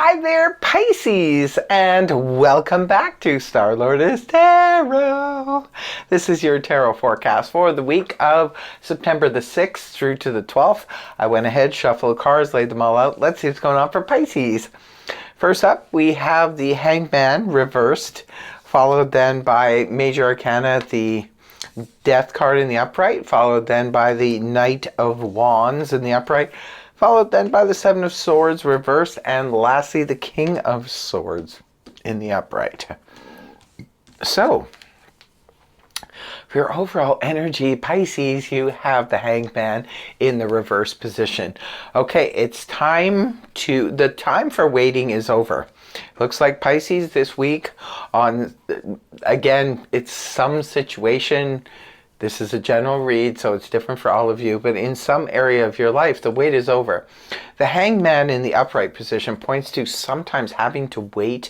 Hi there, Pisces, and welcome back to Star-Lord's Tarot. This is your tarot forecast for the week of September the 6th through to the 12th. I went ahead, shuffled the cards, laid them all out. Let's see what's going on for Pisces. First up, we have the Hanged Man reversed, followed then by Major Arcana, the Death card in the upright, followed then by the Knight of Wands in the upright, followed then by the Seven of Swords reversed, and lastly the King of Swords in the upright. So, for your overall energy, Pisces, you have the Hanged Man in the reverse position. Okay, it's time to, the time for waiting is over. Looks like Pisces this week on, again, it's some situation. This is a general read, so it's different for all of you, but in some area of your life, the wait is over. The Hanged Man in the upright position points to sometimes having to wait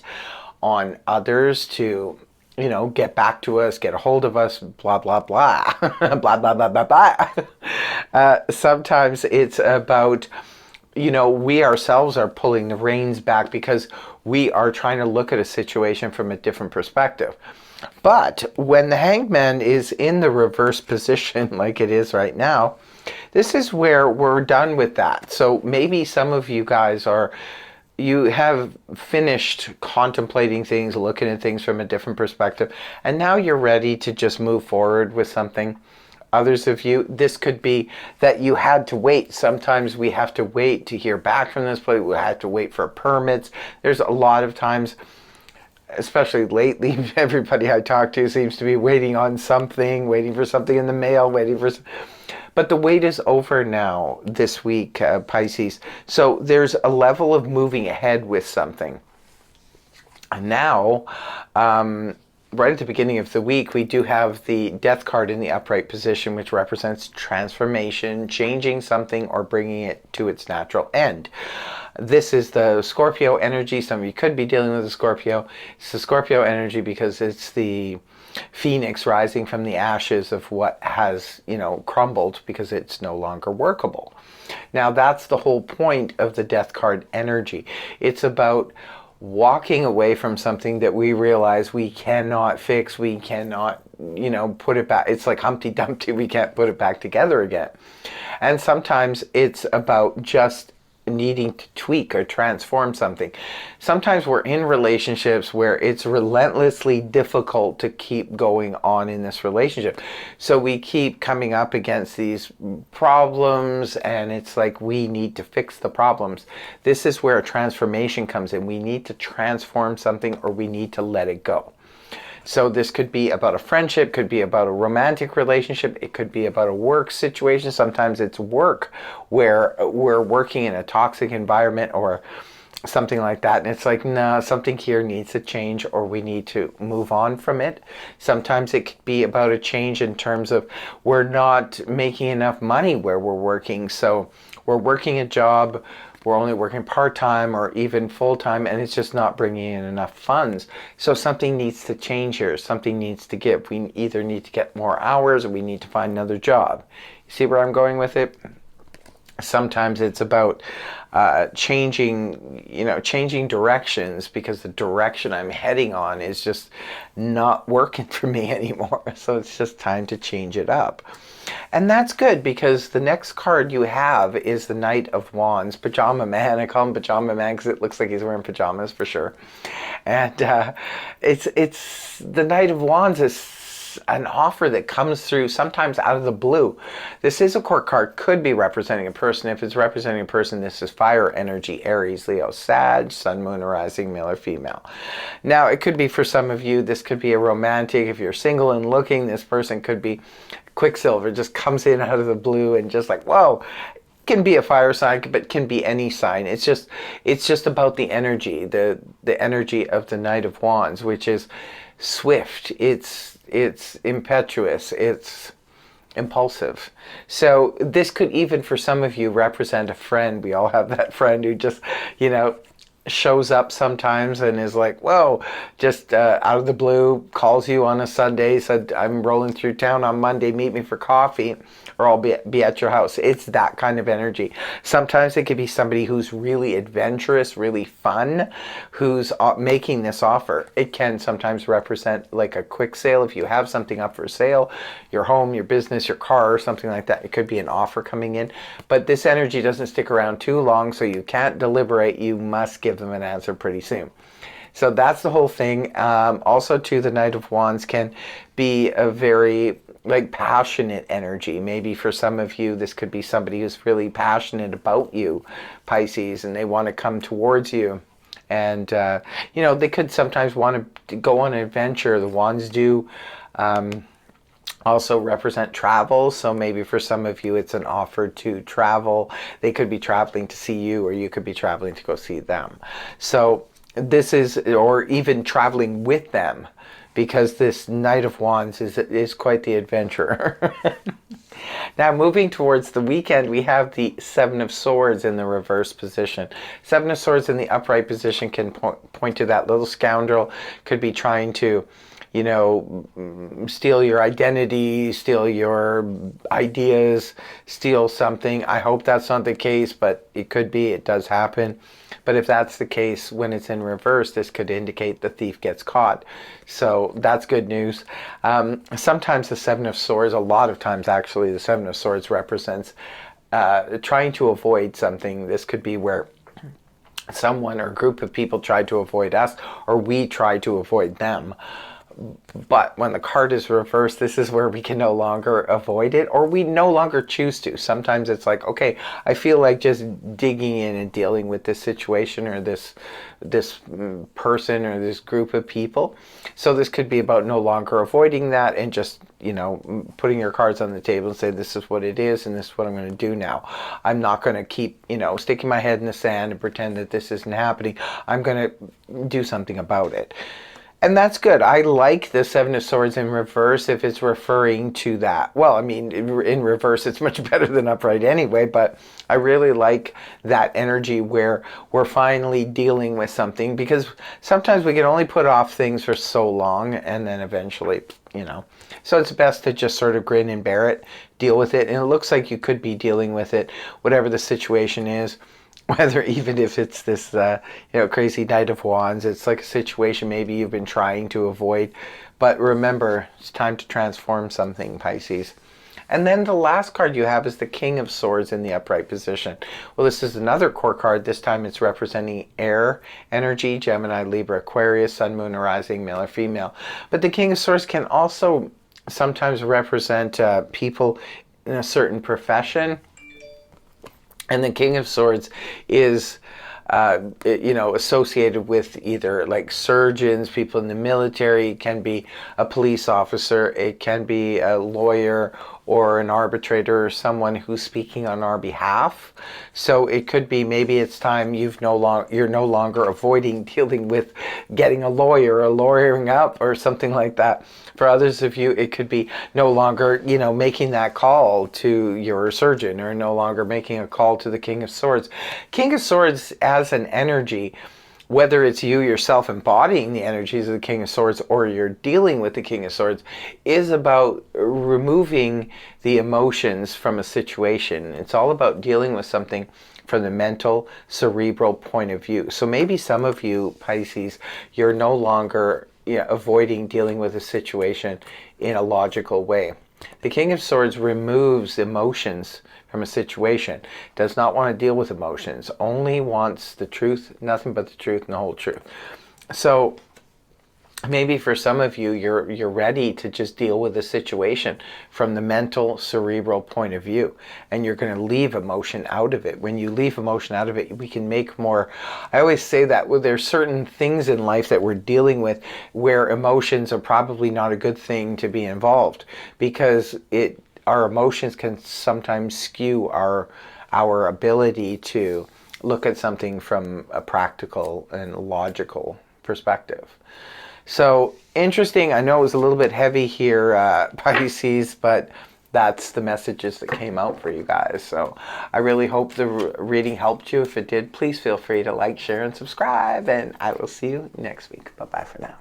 on others to, you know, get back to us, get a hold of us, blah, blah, blah, blah, blah, blah, blah, blah. Sometimes it's about, you know, we ourselves are pulling the reins back because we are trying to look at a situation from a different perspective. But when the Hanged Man is in the reverse position like it is right now, this is where we're done with that. So maybe some of you guys are, you have finished contemplating things, looking at things from a different perspective, and now you're ready to just move forward with something. Others of you, this could be that you had to wait. Sometimes we have to wait to hear back from this place. We have to wait for permits. There's a lot of times, especially lately, everybody I talk to seems to be waiting on something, waiting for something in the mail, waiting for... But the wait is over now this week, Pisces. So there's a level of moving ahead with something. And now, right at the beginning of the week, we do have the Death card in the upright position, which represents transformation, changing something or bringing it to its natural end. This is the Scorpio energy. Some of you could be dealing with a Scorpio. It's the Scorpio energy because it's the phoenix rising from the ashes of what has, you know, crumbled because it's no longer workable. Now, that's the whole point of the Death card energy. It's about walking away from something that we realize we cannot fix, we cannot, you know, put it back. It's like Humpty Dumpty, we can't put it back together again. And sometimes it's about just needing to tweak or transform something. Sometimes we're in relationships where it's relentlessly difficult to keep going on in this relationship. So we keep coming up against these problems and it's like we need to fix the problems. This is where a transformation comes in. We need to transform something or we need to let it go. So this could be about a friendship, could be about a romantic relationship, it could be about a work situation. Sometimes it's work where we're working in a toxic environment or something like that. And it's like, no, something here needs to change or we need to move on from it. Sometimes it could be about a change in terms of we're not making enough money where we're working. So we're working a job, we're only working part-time or even full-time, and it's just not bringing in enough funds. So something needs to change here. Something needs to give. We either need to get more hours or we need to find another job. You see where I'm going with it? Sometimes it's about changing, you know, changing directions because the direction I'm heading on is just not working for me anymore. So it's just time to change it up. And that's good because the next card you have is the Knight of Wands, Pajama Man. I call him Pajama Man because it looks like he's wearing pajamas for sure. And it's the Knight of Wands is an offer that comes through sometimes out of the blue. This is a court card, could be representing a person. If it's representing a person, this is fire energy, Aries, Leo, Sag, Sun, Moon, Rising, male or female. Now, it could be for some of you, this could be a romantic. If you're single and looking, this person could be Quicksilver, just comes in out of the blue and just like, whoa. Can be a fire sign, but can be any sign. It's just about the energy, the energy of the Knight of Wands, which is swift. It's impetuous. It's impulsive. So this could even for some of you represent a friend. We all have that friend who just, you know, shows up sometimes and is like, whoa, just out of the blue, calls you on a Sunday, said, I'm rolling through town on Monday, meet me for coffee, or I'll be at your house. It's that kind of energy. Sometimes it could be somebody who's really adventurous, really fun, who's making this offer. It can sometimes represent like a quick sale. If you have something up for sale, your home, your business, your car, or something like that, it could be an offer coming in. But this energy doesn't stick around too long, so you can't deliberate. You must give them an answer pretty soon. So that's the whole thing. Also, too, the Knight of Wands can be a very like passionate energy. Maybe for some of you, this could be somebody who's really passionate about you, Pisces, and they want to come towards you. And, you know, they could sometimes want to go on an adventure. The Wands do also represent travel. So maybe for some of you, it's an offer to travel. They could be traveling to see you, or you could be traveling to go see them. So this is, or even traveling with them, because this Knight of Wands is quite the adventurer. Now, moving towards the weekend, we have the Seven of Swords in the reverse position. Seven of Swords in the upright position can point to that little scoundrel, could be trying to, you know, steal your identity, steal your ideas, steal something. I hope that's not the case, but it could be. It does happen. But if that's the case, when it's in reverse, this could indicate the thief gets caught. So that's good news. Sometimes the Seven of Swords, a lot of times actually, the Seven of Swords represents trying to avoid something. This could be where someone or a group of people tried to avoid us, or we tried to avoid them. But when the card is reversed, this is where we can no longer avoid it, or we no longer choose to. Sometimes it's like, okay, I feel like just digging in and dealing with this situation, or this person, or this group of people. So this could be about no longer avoiding that and just, you know, putting your cards on the table and say, this is what it is and this is what I'm going to do now. I'm not going to keep, you know, sticking my head in the sand and pretend that this isn't happening. I'm going to do something about it. And that's good. I like the Seven of Swords in reverse if it's referring to that. Well, I mean, in reverse, it's much better than upright anyway, but I really like that energy where we're finally dealing with something, because sometimes we can only put off things for so long and then eventually, you know. So it's best to just sort of grin and bear it, deal with it. And it looks like you could be dealing with it, whatever the situation is. Whether even if it's this, you know, crazy Knight of Wands, it's like a situation maybe you've been trying to avoid. But remember, it's time to transform something, Pisces. And then the last card you have is the King of Swords in the upright position. Well, this is another core card. This time it's representing air energy, Gemini, Libra, Aquarius, Sun, Moon, or Rising, male or female. But the King of Swords can also sometimes represent people in a certain profession. And the King of Swords is, you know, associated with either like surgeons, people in the military. It can be a police officer. It can be a lawyer or an arbitrator, or someone who's speaking on our behalf. So it could be, maybe it's time you're no longer avoiding dealing with getting a lawyer or lawyering up or something like that. For others of you, it could be no longer, you know, making that call to your surgeon, or no longer making a call to the King of Swords. King of Swords as an energy, whether it's you yourself embodying the energies of the King of Swords or you're dealing with the King of Swords, is about removing the emotions from a situation. It's all about dealing with something from the mental, cerebral point of view. So maybe some of you, Pisces, you're no longer avoiding dealing with a situation in a logical way. The King of Swords removes emotions from a situation, does not want to deal with emotions, only wants the truth, nothing but the truth and the whole truth. So maybe for some of you, you're ready to just deal with the situation from the mental, cerebral point of view, and you're going to leave emotion out of it. When you leave emotion out of it, we can make more. I always say that there's certain things in life that we're dealing with where emotions are probably not a good thing to be involved, because our emotions can sometimes skew our ability to look at something from a practical and logical perspective. So interesting. I know it was a little bit heavy here, Pisces, but that's the messages that came out for you guys. So I really hope the reading helped you. If it did, please feel free to like, share, and subscribe. And I will see you next week. Bye-bye for now.